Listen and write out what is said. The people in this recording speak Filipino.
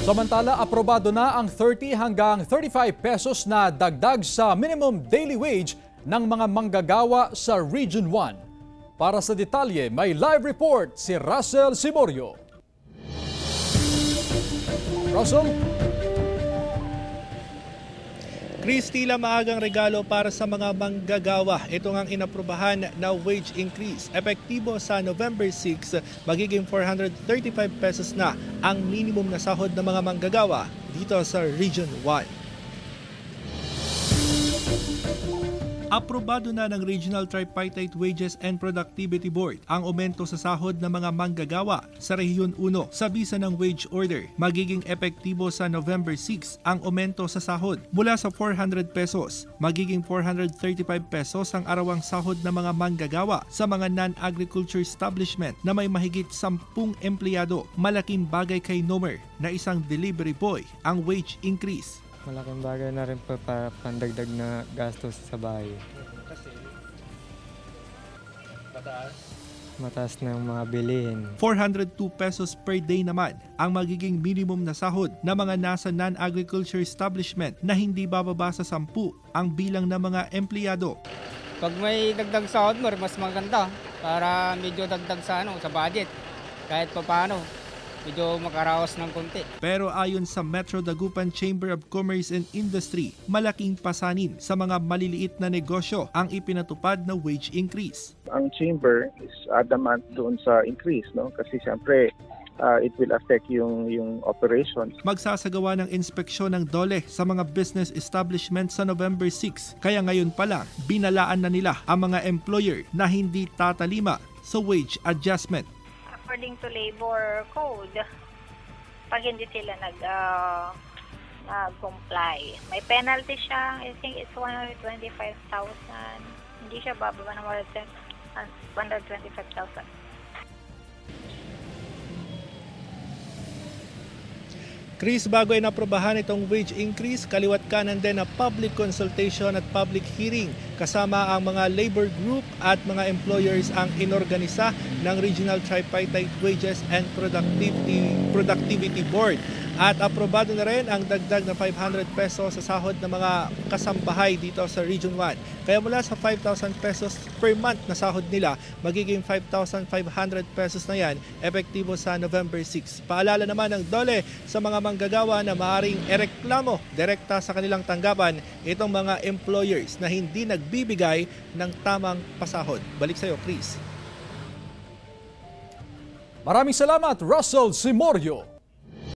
Samantala, aprobado na ang 30 hanggang 35 pesos na dagdag sa minimum daily wage ng mga manggagawa sa Region 1. Para sa detalye, may live report si Russell Simorio. Russell? Chris, tila maagang regalo para sa mga manggagawa. Ito ang inaprubahan na wage increase. Epektibo sa November 6, magiging 435 pesos na ang minimum na sahod ng mga manggagawa dito sa Region 1. Aprobado na ng Regional Tripartite Wages and Productivity Board ang aumento sa sahod ng mga manggagawa sa Rehiyon 1 sa bisa ng wage order. Magiging epektibo sa November 6 ang aumento sa sahod mula sa 400 pesos. Magiging 435 pesos ang arawang sahod ng mga manggagawa sa mga non-agriculture establishment na may mahigit 10 empleyado. Malaking bagay kay Nomer na isang delivery boy ang wage increase. Malaking bagay na rin po para pandagdag na gastos sa bahay. Kasi mataas ng mga bilihin. 402 pesos per day naman ang magiging minimum na sahod ng mga nasa non-agriculture establishment na hindi bababa sa 10 ang bilang ng mga empleyado. Pag may dagdag sahod mo, mas maganda para medyo dagdag sa budget. Kahit pa paano, medyo makaraos ng konti. Pero ayon sa Metro Dagupan Chamber of Commerce and Industry, malaking pasanin sa mga maliliit na negosyo ang ipinatupad na wage increase. Ang chamber is adamant doon sa increase, no? Kasi siyempre it will affect yung operations. Magsasagawa ng inspeksyon ng DOLE sa mga business establishment sa November 6. Kaya ngayon pa lang, binalaan na nila ang mga employer na hindi tatalima sa wage adjustment. According to labor code, pag hindi sila nag-comply, may penalty siya. I think it's 125,000. Hindi siya bababa ng 125,000. Chris, bago ay naprobahan itong wage increase, kaliwat kanan din na public consultation at public hearing kasama ang mga labor group at mga employers ang inorganisa ng Regional Tripartite Wages and Productivity Board. At aprobado na rin ang dagdag na 500 pesos sa sahod ng mga kasambahay dito sa Region 1. Kaya mula sa 5,000 pesos per month na sahod nila, magiging 5,500 pesos na yan, epektibo sa November 6. Paalala naman ng DOLE sa mga manggagawa na maaaring ereklamo direkta sa kanilang tanggapan itong mga employers na hindi nagbibigay ng tamang pasahod. Balik sa iyo, Chris. Maraming salamat, Russell Simorio.